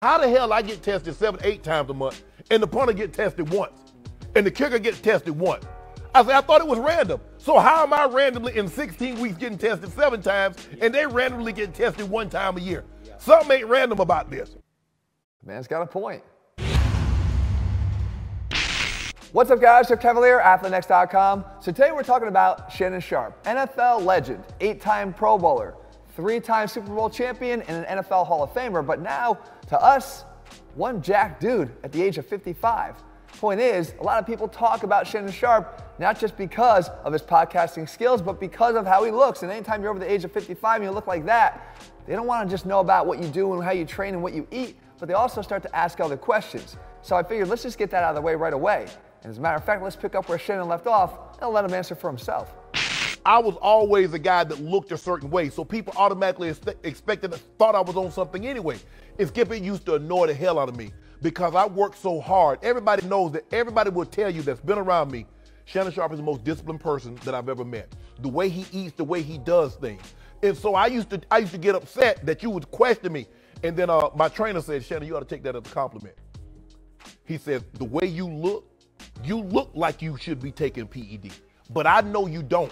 How the hell I get tested 7, 8 times a month and the punter get tested once and the kicker gets tested once? I said, I thought it was random. So how am I randomly in 16 weeks getting tested 7 times and they randomly get tested 1 time a year? Something ain't random about this. Man's got a point. What's up, guys? Jeff Cavalier, ATHLEAN-X.com. So today we're talking about Shannon Sharpe, NFL legend, 8-time Pro Bowler, 3-time Super Bowl champion, and an NFL Hall of Famer. But now, to us, one jack dude at the age of 55. Point is, a lot of people talk about Shannon Sharpe not just because of his podcasting skills, but because of how he looks. And anytime you're over the age of 55 and you look like that, they don't want to just know about what you do and how you train and what you eat, but they also start to ask other questions. So I figured, let's just get that out of the way right away. And as a matter of fact, let's pick up where Shannon left off and let him answer for himself. I was always a guy that looked a certain way, so people automatically thought I was on something anyway. And Skip, it used to annoy the hell out of me because I worked so hard. Everybody knows that. Everybody will tell you that's been around me, Shannon Sharpe is the most disciplined person that I've ever met. The way he eats, the way he does things. And so I used to get upset that you would question me. And then my trainer said, Shannon, you ought to take that as a compliment. He said, the way you look like you should be taking PED, but I know you don't.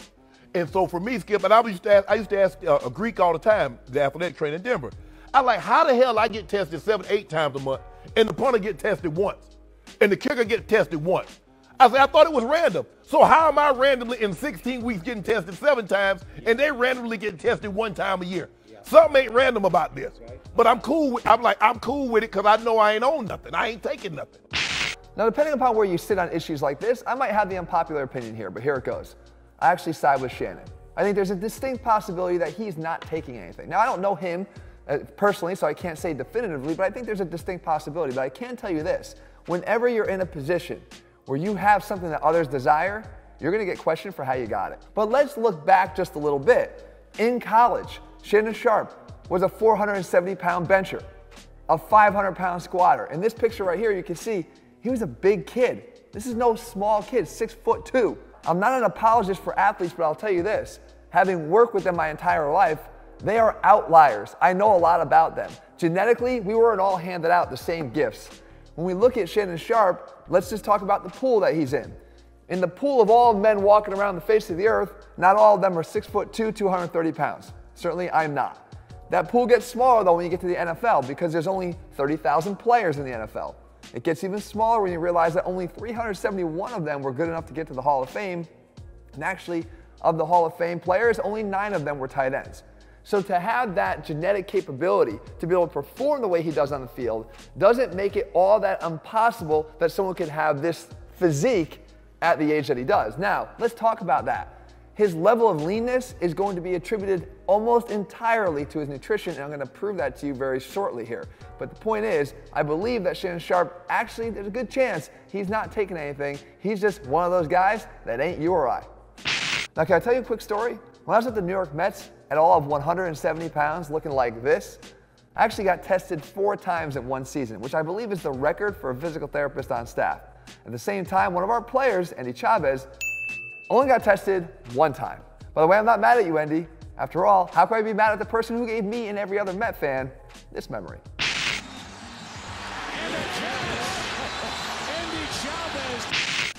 And so for me, Skip, and I used to ask a Greek all the time, the athletic trainer in Denver. I'm like, how the hell I get tested 7, 8 times a month and the punter get tested once and the kicker get tested once? I said, I thought it was random. So how am I randomly in 16 weeks getting tested 7 times and they randomly get tested 1 time a year? Something ain't random about this. But I'm cool with it because I know I ain't on nothing. I ain't taking nothing. Now, depending upon where you sit on issues like this, I might have the unpopular opinion here, but here it goes. I actually side with Shannon. I think there's a distinct possibility that he's not taking anything. Now, I don't know him personally, so I can't say definitively, but I think there's a distinct possibility. But I can tell you this, whenever you're in a position where you have something that others desire, you're gonna get questioned for how you got it. But let's look back just a little bit. In college, Shannon Sharpe was a 470-pound bencher, a 500-pound squatter. In this picture right here, you can see he was a big kid. This is no small kid, 6'2". I'm not an apologist for athletes, but I'll tell you this. Having worked with them my entire life, they are outliers. I know a lot about them. Genetically, we weren't all handed out the same gifts. When we look at Shannon Sharpe, let's just talk about the pool that he's in. In the pool of all men walking around the face of the earth, not all of them are 6'2", 230 pounds. Certainly I'm not. That pool gets smaller though when you get to the NFL because there's only 30,000 players in the NFL. It gets even smaller when you realize that only 371 of them were good enough to get to the Hall of Fame. And actually, of the Hall of Fame players, only 9 of them were tight ends. So to have that genetic capability to be able to perform the way he does on the field doesn't make it all that impossible that someone could have this physique at the age that he does. Now, let's talk about that. His level of leanness is going to be attributed almost entirely to his nutrition, and I'm going to prove that to you very shortly here. But the point is, I believe that Shannon Sharpe, actually, there's a good chance he's not taking anything. He's just one of those guys that ain't you or I. Now, can I tell you a quick story? When I was at the New York Mets at all of 170 pounds, looking like this, I actually got tested 4 times in one season, which I believe is the record for a physical therapist on staff. At the same time, one of our players, Andy Chavez, only got tested 1 time. By the way, I'm not mad at you, Andy. After all, how could I be mad at the person who gave me and every other Met fan this memory?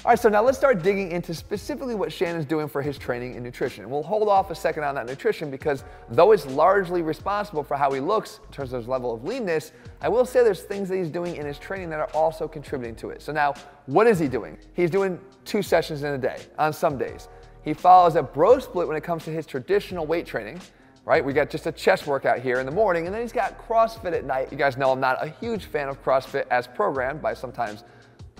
All right, so now let's start digging into specifically what Shannon's doing for his training and nutrition. And we'll hold off a second on that nutrition because though it's largely responsible for how he looks in terms of his level of leanness, I will say there's things that he's doing in his training that are also contributing to it. So now, what is he doing? He's doing 2 sessions in a day on some days. He follows a bro split when it comes to his traditional weight training, right? We got just a chest workout here in the morning, and then he's got CrossFit at night. You guys know I'm not a huge fan of CrossFit as programmed by sometimes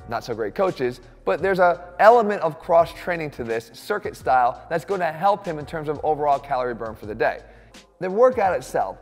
not so great coaches, but there's an element of cross training to this circuit style that's going to help him in terms of overall calorie burn for the day. The workout itself,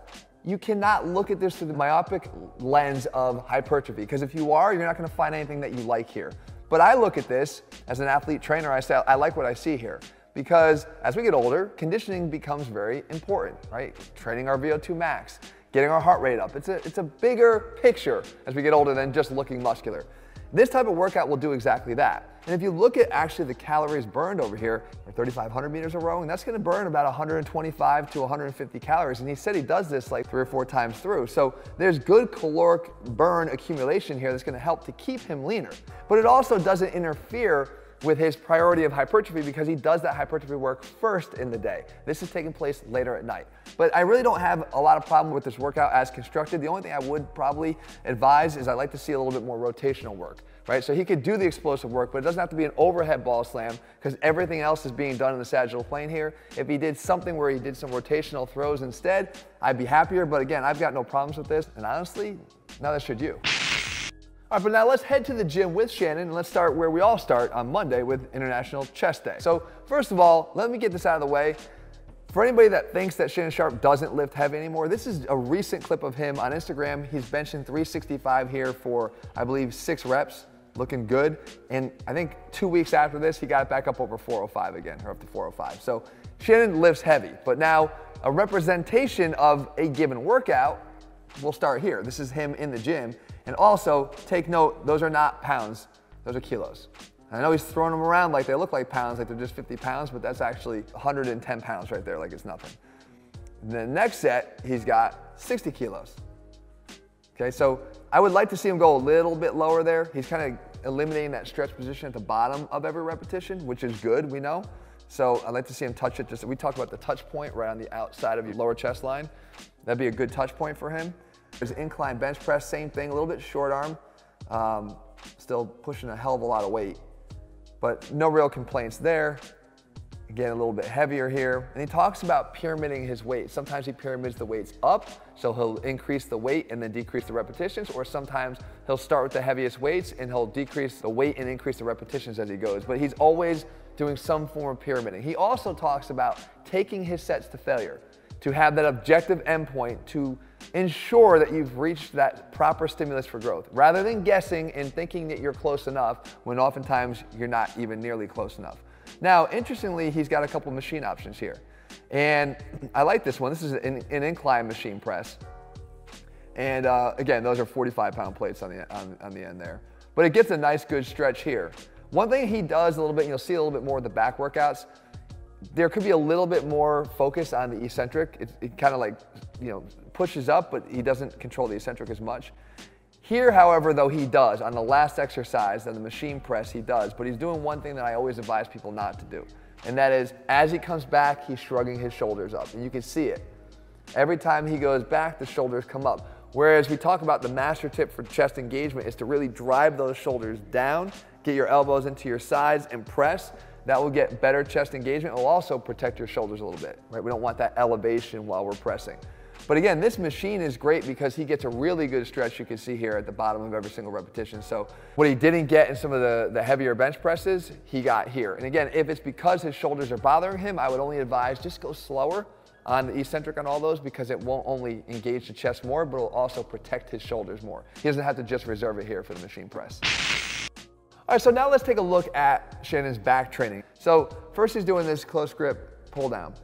you cannot look at this through the myopic lens of hypertrophy, because if you are, you're not going to find anything that you like here. But I look at this as an athlete trainer, I say I like what I see here, because as we get older, conditioning becomes very important, right? Training our VO2 max, getting our heart rate up. It's a bigger picture as we get older than just looking muscular. This type of workout will do exactly that. And if you look at actually the calories burned over here, or 3,500 meters of rowing, that's gonna burn about 125 to 150 calories. And he said he does this like 3 or 4 times through. So there's good caloric burn accumulation here that's gonna help to keep him leaner. But it also doesn't interfere with his priority of hypertrophy because he does that hypertrophy work first in the day. This is taking place later at night. But I really don't have a lot of problem with this workout as constructed. The only thing I would probably advise is I'd like to see a little bit more rotational work, right? So he could do the explosive work, but it doesn't have to be an overhead ball slam because everything else is being done in the sagittal plane here. If he did something where he did some rotational throws instead, I'd be happier. But again, I've got no problems with this. And honestly, neither should you. All right, but now let's head to the gym with Shannon and let's start where we all start on Monday with International Chest Day. So first of all, let me get this out of the way. For anybody that thinks that Shannon Sharpe doesn't lift heavy anymore, this is a recent clip of him on Instagram. He's benching 365 here for, I believe, 6 reps, looking good. And I think 2 weeks after this, he got it back up over 405 again, or up to 405. So Shannon lifts heavy, but now a representation of a given workout, we'll start here. This is him in the gym. And also, take note, those are not pounds, those are kilos. I know he's throwing them around like they look like pounds, like they're just 50 pounds, but that's actually 110 pounds right there, like it's nothing. And the next set, he's got 60 kilos. Okay, so I would like to see him go a little bit lower there. He's kind of eliminating that stretch position at the bottom of every repetition, which is good, we know. So I'd like to see him touch it. We talked about the touch point right on the outside of your lower chest line. That'd be a good touch point for him. There's incline bench press, same thing, a little bit short arm. Still pushing a hell of a lot of weight, but no real complaints there. Again, a little bit heavier here. And he talks about pyramiding his weight. Sometimes he pyramids the weights up, so he'll increase the weight and then decrease the repetitions, or sometimes he'll start with the heaviest weights and he'll decrease the weight and increase the repetitions as he goes. But he's always doing some form of pyramiding. He also talks about taking his sets to failure, to have that objective endpoint to ensure that you've reached that proper stimulus for growth, rather than guessing and thinking that you're close enough when oftentimes you're not even nearly close enough. Now, interestingly, he's got a couple machine options here. And I like this one. This is an incline machine press. And again, those are 45-pound plates on the end there. But it gets a nice, good stretch here. One thing he does a little bit, and you'll see a little bit more of the back workouts, there could be a little bit more focus on the eccentric. It kind of like, pushes up, but he doesn't control the eccentric as much. Here, however, though, he does. On the last exercise, on the machine press, he does. But he's doing one thing that I always advise people not to do. And that is, as he comes back, he's shrugging his shoulders up. And you can see it. Every time he goes back, the shoulders come up. Whereas we talk about the master tip for chest engagement is to really drive those shoulders down, get your elbows into your sides, and press. That will get better chest engagement. It will also protect your shoulders a little bit, right? We don't want that elevation while we're pressing. But again, this machine is great because he gets a really good stretch, you can see here at the bottom of every single repetition. So what he didn't get in some of the heavier bench presses, he got here. And again, if it's because his shoulders are bothering him, I would only advise just go slower on the eccentric on all those, because it won't only engage the chest more, but it'll also protect his shoulders more. He doesn't have to just reserve it here for the machine press. All right, so now let's take a look at Shannon's back training. So first he's doing this close grip pull down.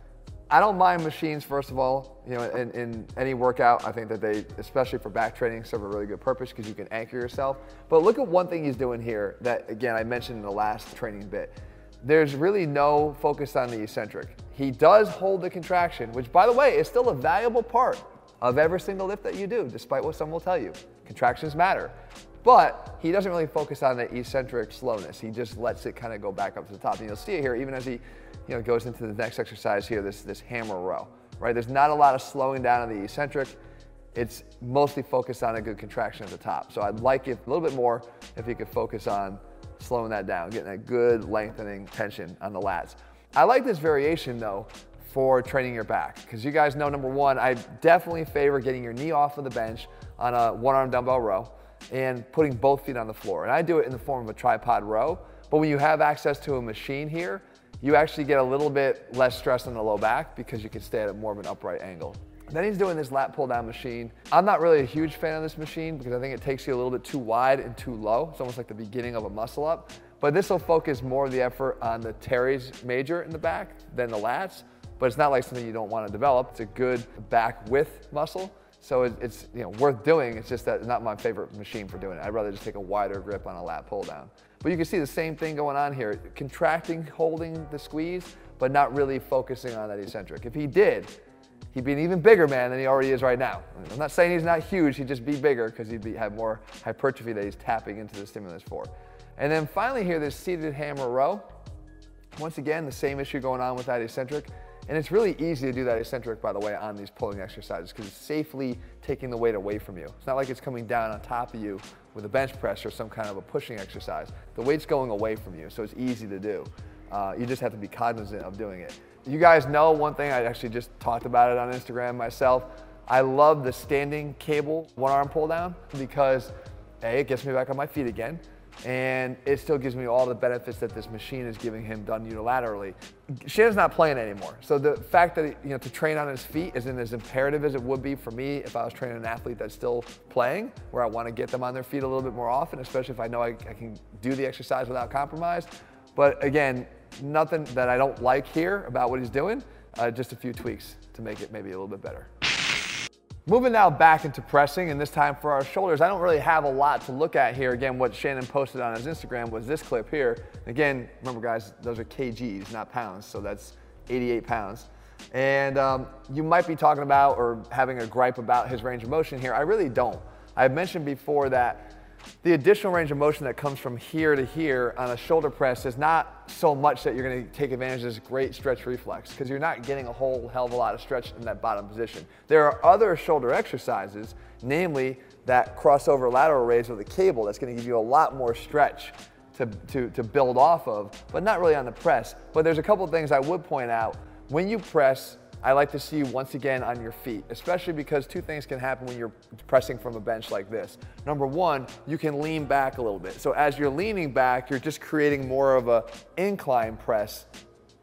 I don't mind machines, first of all, in any workout. I think that they, especially for back training, serve a really good purpose because you can anchor yourself. But look at one thing he's doing here that, again, I mentioned in the last training bit. There's really no focus on the eccentric. He does hold the contraction, which, by the way, is still a valuable part of every single lift that you do, despite what some will tell you. Contractions matter. But he doesn't really focus on the eccentric slowness. He just lets it kind of go back up to the top. And you'll see it here, even as he goes into the next exercise here, this hammer row, right? There's not a lot of slowing down on the eccentric. It's mostly focused on a good contraction at the top. So I'd like it a little bit more if he could focus on slowing that down, getting that good lengthening tension on the lats. I like this variation though for training your back, because you guys know, number one, I definitely favor getting your knee off of the bench on a one-arm dumbbell row and putting both feet on the floor. And I do it in the form of a tripod row, but when you have access to a machine here, you actually get a little bit less stress on the low back because you can stay at more of an upright angle. Then he's doing this lat pull down machine. I'm not really a huge fan of this machine because I think it takes you a little bit too wide and too low. It's almost like the beginning of a muscle up. But this will focus more of the effort on the teres major in the back than the lats, but it's not like something you don't want to develop. It's a good back width muscle. So it's worth doing. It's just that it's not my favorite machine for doing it. I'd rather just take a wider grip on a lat pull down. But you can see the same thing going on here. Contracting, holding the squeeze, but not really focusing on that eccentric. If he did, he'd be an even bigger man than he already is right now. I'm not saying he's not huge, he'd just be bigger because have more hypertrophy that he's tapping into the stimulus for. And then finally here, this seated hammer row. Once again, the same issue going on with that eccentric. And it's really easy to do that eccentric, by the way, on these pulling exercises because it's safely taking the weight away from you. It's not like it's coming down on top of you with a bench press or some kind of a pushing exercise. The weight's going away from you, so it's easy to do. You just have to be cognizant of doing it. You guys know one thing, I actually just talked about it on Instagram myself. I love the standing cable one-arm pull down because A, it gets me back on my feet again, and it still gives me all the benefits that this machine is giving him done unilaterally. Shannon's not playing anymore, so the fact that to train on his feet isn't as imperative as it would be for me if I was training an athlete that's still playing, where I want to get them on their feet a little bit more often, especially if I know I can do the exercise without compromise. But again, nothing that I don't like here about what he's doing, just a few tweaks to make it maybe a little bit better. Moving now back into pressing, and this time for our shoulders. I don't really have a lot to look at here. Again, what Shannon posted on his Instagram was this clip here. Again, remember guys, those are kgs, not pounds, so that's 88 pounds. And you might be talking about or having a gripe about his range of motion here. I really don't. I mentioned before that the additional range of motion that comes from here to here on a shoulder press is not so much that you're going to take advantage of this great stretch reflex because you're not getting a whole hell of a lot of stretch in that bottom position. There are other shoulder exercises, namely that crossover lateral raise with a cable that's going to give you a lot more stretch to build off of, but not really on the press. But there's a couple of things I would point out. When you press, I like to see you once again on your feet, especially because two things can happen when you're pressing from a bench like this. Number one, you can lean back a little bit. So as you're leaning back, you're just creating more of an incline press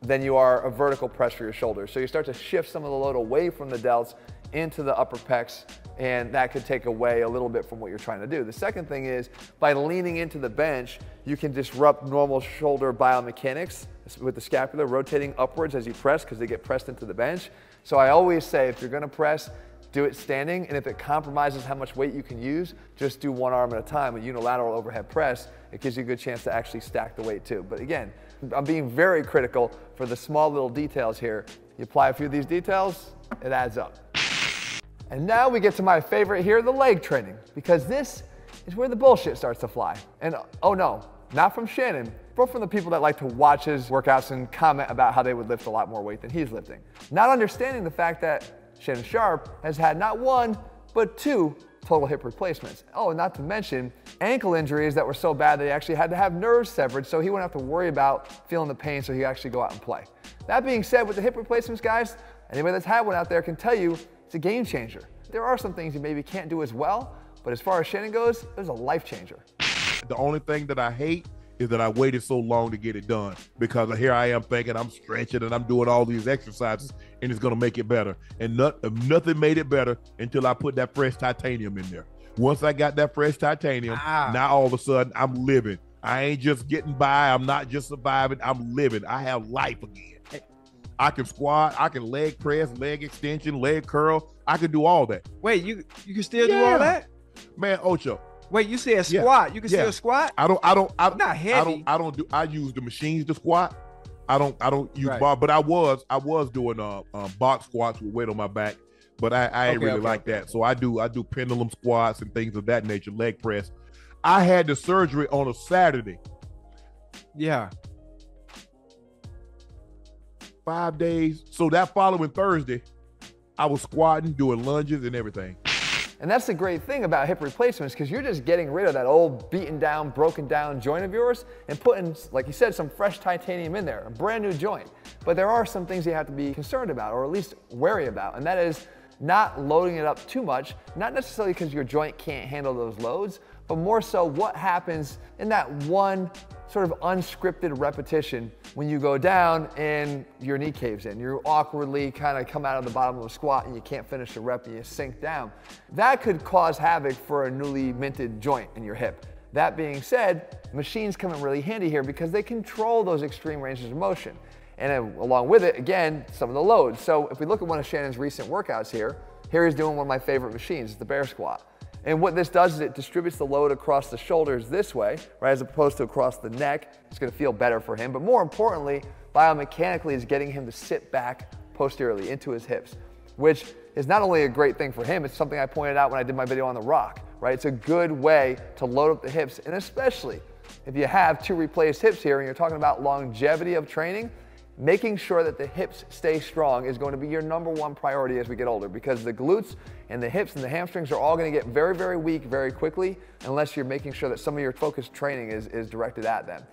than you are a vertical press for your shoulders. So you start to shift some of the load away from the delts into the upper pecs, and that could take away a little bit from what you're trying to do. The second thing is, by leaning into the bench, you can disrupt normal shoulder biomechanics with the scapula rotating upwards as you press because they get pressed into the bench. So I always say if you're going to press, do it standing, and if it compromises how much weight you can use, just do one arm at a time. A unilateral overhead press, it gives you a good chance to actually stack the weight too. But again, I'm being very critical for the small little details here. You apply a few of these details, it adds up. And now we get to my favorite here, the leg training, because this is where the bullshit starts to fly. And oh no, not from Shannon, but from the people that like to watch his workouts and comment about how they would lift a lot more weight than he's lifting. Not understanding the fact that Shannon Sharpe has had not one, but two total hip replacements. Oh, and not to mention ankle injuries that were so bad that he actually had to have nerves severed so he wouldn't have to worry about feeling the pain so he could actually go out and play. That being said, with the hip replacements, guys, anybody that's had one out there can tell you it's a game changer. There are some things you maybe can't do as well, but as far as Shannon goes, it was a life changer. The only thing that I hate is that I waited so long to get it done, because here I am thinking I'm stretching and I'm doing all these exercises and it's gonna make it better. And nothing made it better until I put that fresh titanium in there. Once I got that fresh titanium, now all of a sudden I'm living. I ain't just getting by, I'm not just surviving, I'm living. I have life again. I can squat, I can leg press, leg extension, leg curl. I can do all that. Wait, you can still do all that? Man, Ocho. Wait, you said squat. You can still squat? I'm not heavy. I use the machines to squat. I don't use bar, but I was doing box squats with weight on my back, but I ain't really like that. So I do pendulum squats and things of that nature, leg press. I had the surgery on a Saturday. Yeah. 5 days. So that following Thursday, I was squatting, doing lunges and everything. And that's the great thing about hip replacements, because you're just getting rid of that old beaten down, broken down joint of yours and putting, like you said, some fresh titanium in there, a brand new joint. But there are some things you have to be concerned about, or at least wary about, and that is not loading it up too much, not necessarily because your joint can't handle those loads, but more so what happens in that one sort of unscripted repetition when you go down and your knee caves in. You awkwardly kind of come out of the bottom of a squat and you can't finish the rep and you sink down. That could cause havoc for a newly minted joint in your hip. That being said, machines come in really handy here because they control those extreme ranges of motion. And along with it, again, some of the loads. So if we look at one of Shannon's recent workouts here, Here he's doing one of my favorite machines, the bear squat. And what this does is it distributes the load across the shoulders this way, right, as opposed to across the neck. It's gonna feel better for him, but more importantly, biomechanically is getting him to sit back posteriorly into his hips, which is not only a great thing for him, it's something I pointed out when I did my video on the rock, right? It's a good way to load up the hips, and especially if you have 2 replaced hips here and you're talking about longevity of training, making sure that the hips stay strong is going to be your #1 priority as we get older, because the glutes and the hips and the hamstrings are all going to get very, very weak very quickly unless you're making sure that some of your focused training is directed at them.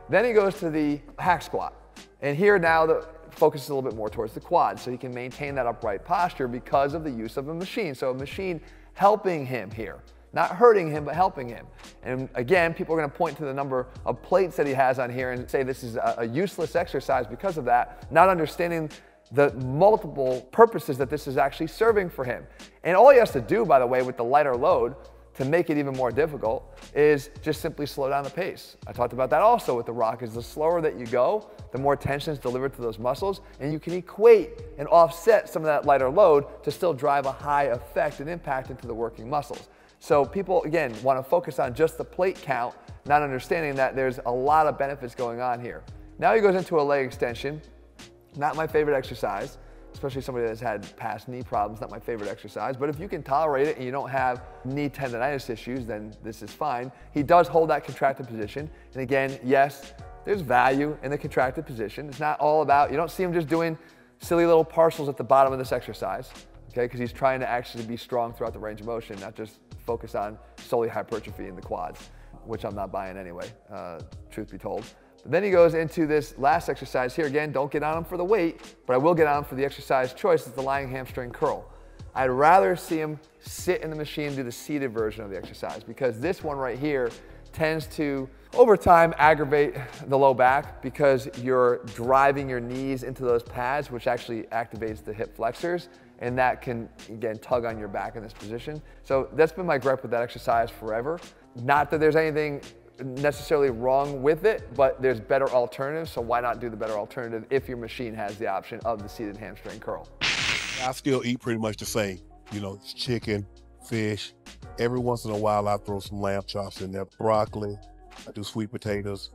Then he goes to the hack squat. And here now the focus is a little bit more towards the quads, so he can maintain that upright posture because of the use of a machine. So a machine helping him here. Not hurting him, but helping him. And again, people are going to point to the number of plates that he has on here and say this is a useless exercise because of that, not understanding the multiple purposes that this is actually serving for him. And all he has to do, by the way, with the lighter load to make it even more difficult is just simply slow down the pace. I talked about that also with the rock, is the slower that you go, the more tension is delivered to those muscles, and you can equate and offset some of that lighter load to still drive a high effect and impact into the working muscles. So people, again, want to focus on just the plate count, not understanding that there's a lot of benefits going on here. Now he goes into a leg extension. Not my favorite exercise, especially somebody that's had past knee problems, not my favorite exercise. But if you can tolerate it and you don't have knee tendonitis issues, then this is fine. He does hold that contracted position. And again, yes, there's value in the contracted position. It's not all about, you don't see him just doing silly little partials at the bottom of this exercise, okay? Because he's trying to actually be strong throughout the range of motion, not just focus on solely hypertrophy in the quads, which I'm not buying anyway, truth be told. But then he goes into this last exercise here. Again, don't get on him for the weight, but I will get on him for the exercise choice. It's the lying hamstring curl. I'd rather see him sit in the machine and do the seated version of the exercise, because this one right here tends to, over time, aggravate the low back because you're driving your knees into those pads, which actually activates the hip flexors, and that can, again, tug on your back in this position. So that's been my gripe with that exercise forever. Not that there's anything necessarily wrong with it, but there's better alternatives, so why not do the better alternative if your machine has the option of the seated hamstring curl? I still eat pretty much the same. You know, it's chicken, fish. Every once in a while, I throw some lamb chops in there, broccoli. I do sweet potatoes,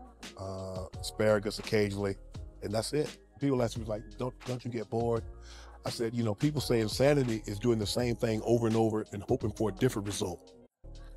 asparagus occasionally, and that's it. People ask me, like, don't you get bored? I said, you know, people say insanity is doing the same thing over and over and hoping for a different result.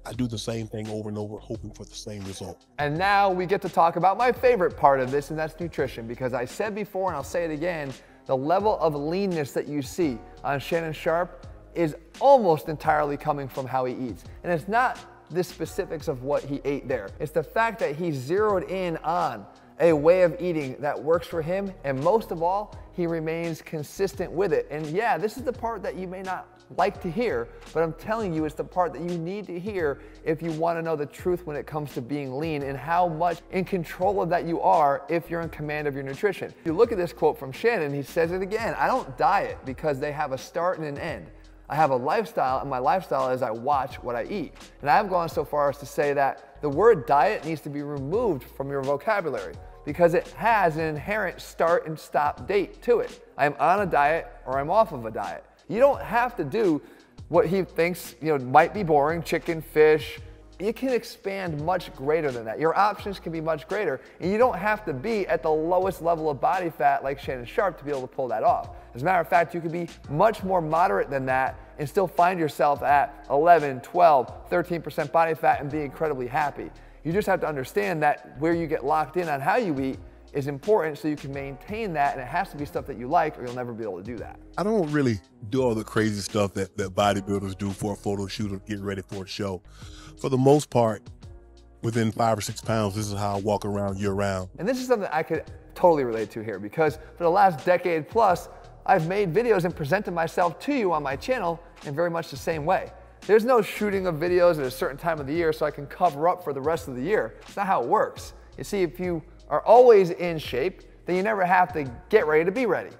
I do the same thing over and over, hoping for the same result. And now we get to talk about my favorite part of this, and that's nutrition, because I said before, and I'll say it again, the level of leanness that you see on Shannon Sharpe is almost entirely coming from how he eats. And it's not the specifics of what he ate there. It's the fact that he zeroed in on a way of eating that works for him, and most of all, he remains consistent with it. And yeah, this is the part that you may not like to hear, but I'm telling you, it's the part that you need to hear if you want to know the truth when it comes to being lean and how much in control of that you are if you're in command of your nutrition. If you look at this quote from Shannon, he says it again, I don't diet because they have a start and an end. I have a lifestyle, and my lifestyle is I watch what I eat. And I've gone so far as to say that the word diet needs to be removed from your vocabulary because it has an inherent start and stop date to it. I'm on a diet or I'm off of a diet. You don't have to do what he thinks, you know, might be boring, chicken, fish. You can expand much greater than that. Your options can be much greater, and you don't have to be at the lowest level of body fat like Shannon Sharpe to be able to pull that off. As a matter of fact, you could be much more moderate than that and still find yourself at 11, 12, 13% body fat and be incredibly happy. You just have to understand that where you get locked in on how you eat is important so you can maintain that, and it has to be stuff that you like or you'll never be able to do that. I don't really do all the crazy stuff that bodybuilders do for a photo shoot or get ready for a show. For the most part, within 5 or 6 pounds, this is how I walk around year round. And this is something I could totally relate to here, because for the last decade plus, I've made videos and presented myself to you on my channel in very much the same way. There's no shooting of videos at a certain time of the year so I can cover up for the rest of the year. It's not how it works. You see, if you are always in shape, then you never have to get ready to be ready.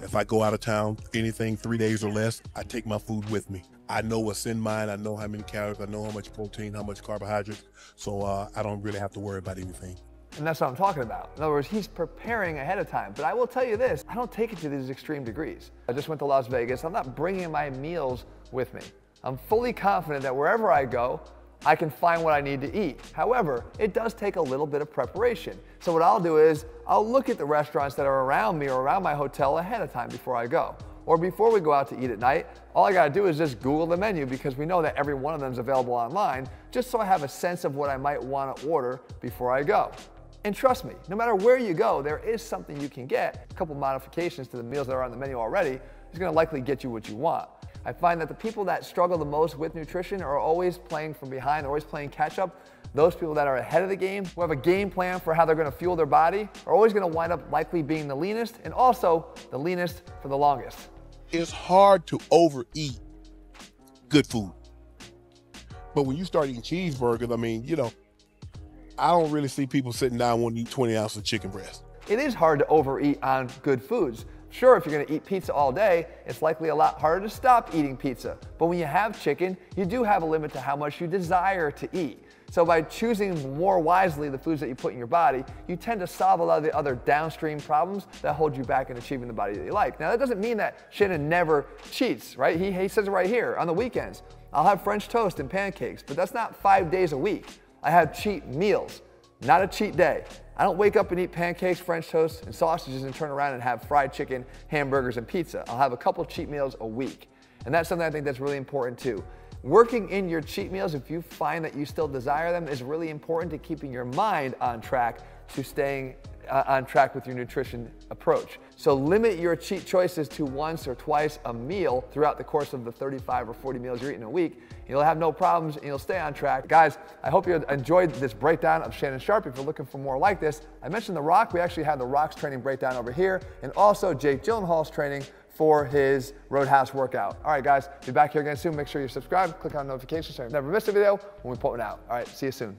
If I go out of town, anything 3 days or less, I take my food with me. I know what's in mine. I know how many calories. I know how much protein, how much carbohydrates. So I don't really have to worry about anything. And that's what I'm talking about. In other words, he's preparing ahead of time. But I will tell you this, I don't take it to these extreme degrees. I just went to Las Vegas. I'm not bringing my meals with me. I'm fully confident that wherever I go, I can find what I need to eat. However, it does take a little bit of preparation. So what I'll do is I'll look at the restaurants that are around me or around my hotel ahead of time before I go. Or before we go out to eat at night, all I gotta do is just Google the menu because we know that every one of them is available online, just so I have a sense of what I might wanna order before I go. And trust me, no matter where you go, there is something you can get. A couple modifications to the meals that are on the menu already is gonna likely get you what you want. I find that the people that struggle the most with nutrition are always playing from behind, always playing catch up. Those people that are ahead of the game, who have a game plan for how they're gonna fuel their body, are always gonna wind up likely being the leanest and also the leanest for the longest. It's hard to overeat good food. But when you start eating cheeseburgers, I mean, you know, I don't really see people sitting down wanting to eat 20 ounces of chicken breast. It is hard to overeat on good foods. Sure, if you're gonna eat pizza all day, it's likely a lot harder to stop eating pizza. But when you have chicken, you do have a limit to how much you desire to eat. So by choosing more wisely the foods that you put in your body, you tend to solve a lot of the other downstream problems that hold you back in achieving the body that you like. Now that doesn't mean that Shannon never cheats, right? He says it right here, on the weekends, I'll have French toast and pancakes, but that's not 5 days a week. I have cheat meals, not a cheat day. I don't wake up and eat pancakes, French toast, and sausages and turn around and have fried chicken, hamburgers, and pizza. I'll have a couple cheat meals a week. And that's something I think that's really important too. Working in your cheat meals, if you find that you still desire them, is really important to keeping your mind on track to staying on track with your nutrition approach. So limit your cheat choices to once or twice a meal throughout the course of the 35 or 40 meals you're eating a week. You'll have no problems and you'll stay on track. Guys, I hope you enjoyed this breakdown of Shannon Sharpe. If you're looking for more like this, I mentioned The Rock. We actually have The Rock's training breakdown over here, and also Jake Gyllenhaal's training for his Roadhouse workout. All right, guys, be back here again soon. Make sure you subscribe, click on notifications so you never miss a video when we put one out. All right, see you soon.